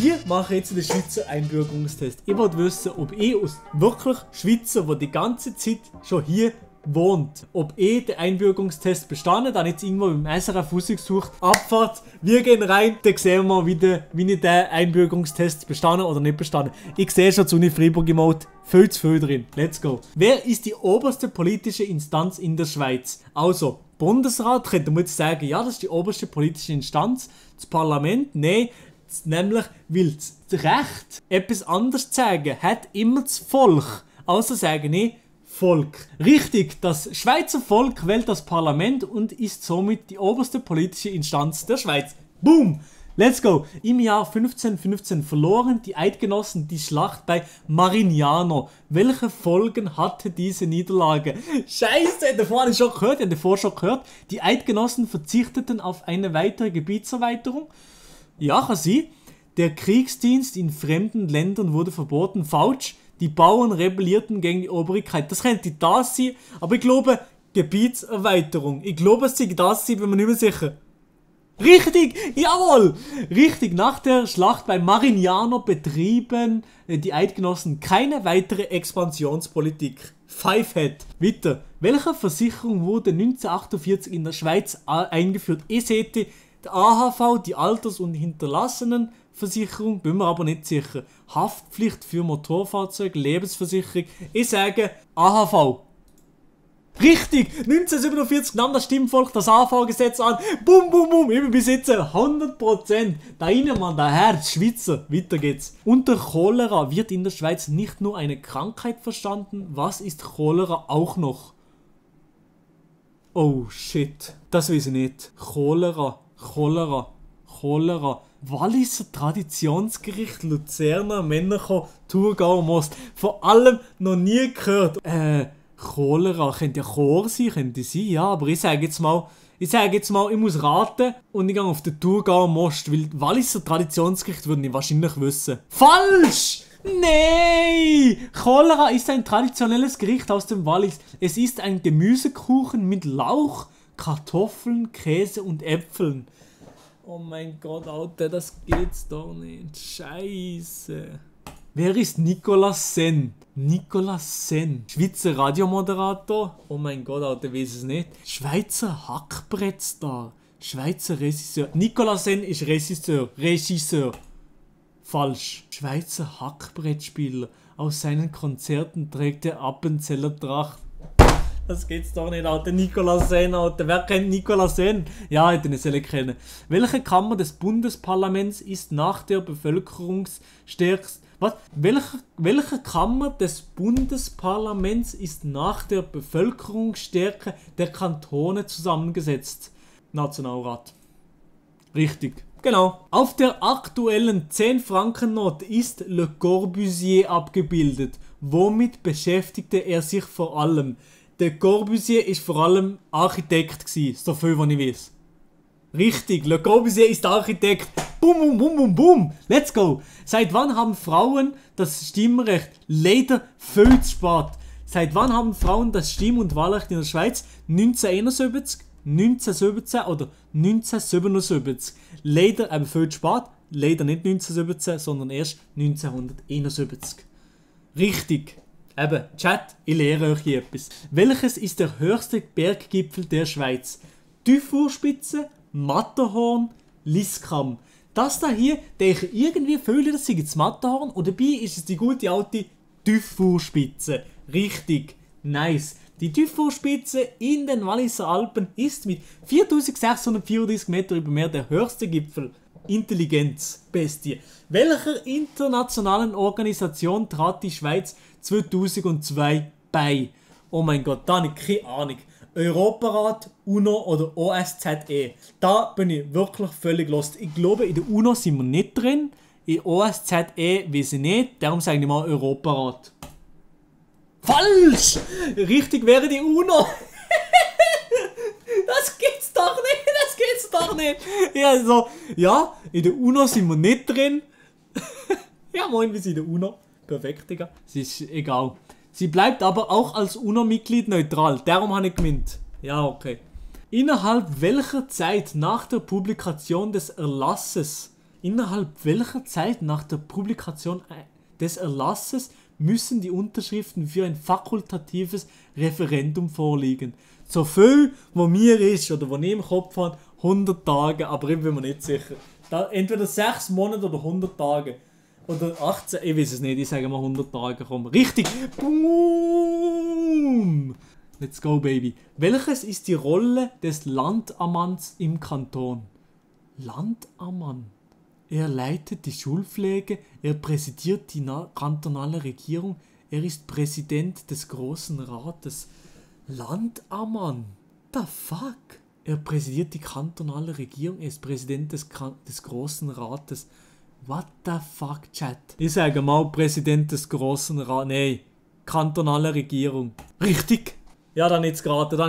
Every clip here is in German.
Wir machen jetzt den Schweizer Einbürgerungstest. Ich wollte wissen, ob ich als wirklich Schweizer, der die ganze Zeit schon hier wohnt, ob ich den Einbürgerungstest bestanden, dann jetzt irgendwo beim SRF rausgesucht. Abfahrt, wir gehen rein, dann sehen wir wieder, wie ich den Einbürgerungstest bestanden oder nicht bestanden. Ich sehe schon zu Uni Freiburg im Mode viel zu viel drin. Let's go. Wer ist die oberste politische Instanz in der Schweiz? Also, Bundesrat, könnte man jetzt sagen, ja, das ist die oberste politische Instanz. Das Parlament, nein. Nämlich, weil das Recht, etwas anderes zu sagen, hat immer das Volk. Also sage ich Volk. Richtig, das Schweizer Volk wählt das Parlament und ist somit die oberste politische Instanz der Schweiz. Boom! Let's go! Im Jahr 1515 verloren die Eidgenossen die Schlacht bei Marignano. Welche Folgen hatte diese Niederlage? Scheiße, davor habe ich schon gehört. Die Eidgenossen verzichteten auf eine weitere Gebietserweiterung. Ja, kann sein. Der Kriegsdienst in fremden Ländern wurde verboten. Falsch. Die Bauern rebellierten gegen die Obrigkeit. Das könnte das sein, aber ich glaube, Gebietserweiterung. Ich glaube, es sei das sein, bin mir nicht mehr sicher. Richtig! Jawohl! Richtig, nach der Schlacht bei Marignano betrieben die Eidgenossen keine weitere Expansionspolitik. Fivehead. Weiter. Welche Versicherung wurde 1948 in der Schweiz eingeführt? Ich sehe die AHV, die Alters- und Hinterlassenenversicherung, bin mir aber nicht sicher. Haftpflicht für Motorfahrzeuge, Lebensversicherung. Ich sage AHV. Richtig! 1947 nahm das Stimmvolk das AHV-Gesetz an. Bum, bum, bum. Ich bin bis jetzt 100%. Da rein, Mann, der Herz, Schweizer. Weiter geht's. Unter Cholera wird in der Schweiz nicht nur eine Krankheit verstanden. Was ist Cholera auch noch? Oh, shit. Das weiß ich nicht. Cholera. Walliser Traditionsgericht, Luzerner, Männerko, Thurgau, Most. Vor allem noch nie gehört. Cholera, könnte ja Chor sein, könnte sein, ja, aber ich sage jetzt mal, ich muss raten und ich gehe auf den Thurgau Most, weil Walliser Traditionsgericht würde ich wahrscheinlich wissen. Falsch! Nein! Cholera ist ein traditionelles Gericht aus dem Wallis. Es ist ein Gemüsekuchen mit Lauch, Kartoffeln, Käse und Äpfeln. Oh mein Gott, Alter, das geht's doch nicht. Scheiße. Wer ist Nicolas Senn? Nicolas Senn. Schweizer Radiomoderator? Oh mein Gott, Alter, weiß es nicht. Schweizer Hackbrettstar. Schweizer Regisseur. Nicolas Senn ist Regisseur. Falsch. Schweizer Hackbrettspieler. Aus seinen Konzerten trägt er Appenzeller Tracht. Das geht's doch nicht, Alter. Nicolas Senn, Alter. Wer kennt Nicolas Senn? Ja, hätte ich nicht kennen. Welche Kammer des Bundesparlaments ist nach der bevölkerungsstärksten... Was? Welche Kammer des Bundesparlaments ist nach der Bevölkerungsstärke der Kantone zusammengesetzt? Nationalrat. Richtig. Genau. Auf der aktuellen 10-Franken-Note ist Le Corbusier abgebildet. Womit beschäftigte er sich vor allem? Der Corbusier ist vor allem Architekt gsi, so viel, was ich weiß. Richtig, Le Corbusier ist Architekt. Bum, bum, bum, bum, bum. Let's go. Seit wann haben Frauen das Stimmrecht? Leider viel zu spät. Seit wann haben Frauen das Stimm- und Wahlrecht in der Schweiz? 1971, 1917 oder 1977? Leider eben viel zu spät. Leider nicht 1917, sondern erst 1971. Richtig. Eben, Chat, ich lehre euch hier etwas. Welches ist der höchste Berggipfel der Schweiz? Dufourspitze, Matterhorn, Liskam. Das da hier, denke ich irgendwie fühle, das sei das Matterhorn und dabei ist es die gute alte Dufourspitze. Richtig, nice. Die Dufourspitze in den Walliser Alpen ist mit 4634 Meter über Meer der höchste Gipfel. Intelligenz, Bestie. Welcher internationalen Organisation trat die Schweiz 2002 bei? Oh mein Gott, da habe ich keine Ahnung. Europarat, UNO oder OSZE. Da bin ich wirklich völlig lost. Ich glaube, in der UNO sind wir nicht drin. In OSZE weiß ich nicht. Darum sage ich mal Europarat. Falsch! Richtig wäre die UNO. Das gibt's doch nicht. Ja, also, ja, in der UNO sind wir nicht drin. Ja, moin, wir sind in der UNO. Perfekt, Digga. Es ist egal. Sie bleibt aber auch als UNO-Mitglied neutral. Darum habe ich gemeint. Ja, okay. Innerhalb welcher Zeit nach der Publikation des Erlasses Innerhalb welcher Zeit nach der Publikation des Erlasses müssen die Unterschriften für ein fakultatives Referendum vorliegen? So viel, wo mir ist oder wo ich im Kopf habe, 100 Tage, aber ich bin mir nicht sicher. Entweder 6 Monate oder 100 Tage. Oder 18, ich weiß es nicht, ich sage mal 100 Tage, komm. Richtig! Boom! Let's go, baby. Welches ist die Rolle des Landammanns im Kanton? Landammann? Er leitet die Schulpflege, er präsidiert die kantonale Regierung, er ist Präsident des Großen Rates. Landammann? The fuck? Er präsidiert die kantonale Regierung, er ist Präsident des Großen Rates. What the fuck, Chat? Ich sage mal Präsident des Großen Rates. Nein, kantonale Regierung. Richtig? Ja, dann jetzt geraten, da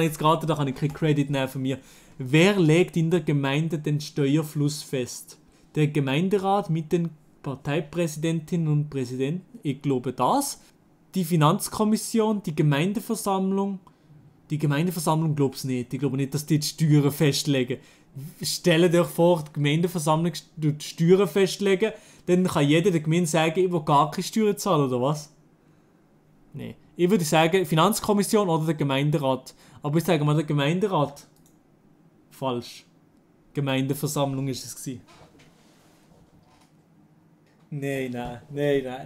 kann ich keinen Credit nehmen von mir. Wer legt in der Gemeinde den Steuerfluss fest? Der Gemeinderat mit den Parteipräsidentinnen und Präsidenten? Ich glaube das. Die Finanzkommission, die Gemeindeversammlung. Die Gemeindeversammlung glaube ich nicht. Ich glaube nicht, dass die Steuern festlegen. Stellt euch vor, die Gemeindeversammlung die Steuern festlegen, dann kann jeder der Gemeinde sagen, ich will gar keine Steuern zahlen, oder was? Nein. Ich würde sagen, Finanzkommission oder der Gemeinderat. Aber ich sage mal, der Gemeinderat. Falsch. Gemeindeversammlung ist es gewesen. Nein.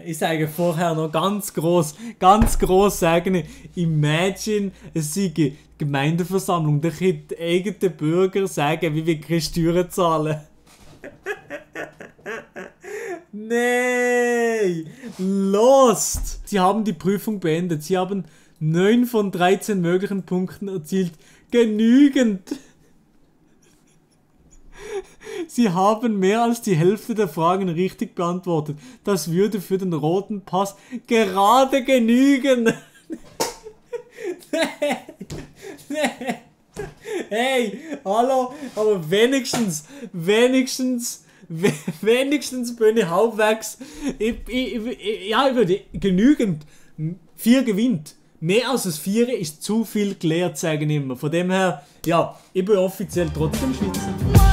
Ich sage vorher noch ganz groß sagen, imagine, es sei eine Gemeindeversammlung, da können die eigenen Bürger sagen, wie wir keine Steuern zahlen. Nein! Lost! Sie haben die Prüfung beendet. Sie haben 9 von 13 möglichen Punkten erzielt. Genügend! Sie haben mehr als die Hälfte der Fragen richtig beantwortet. Das würde für den roten Pass gerade genügen. Nee. Hey, hallo, aber wenigstens bin ich halbwegs. Ich würde genügend. 4 gewinnt. Mehr als das 4 ist zu viel gelehrt, sagen immer. Von dem her, ja, ich bin offiziell trotzdem Schweizer.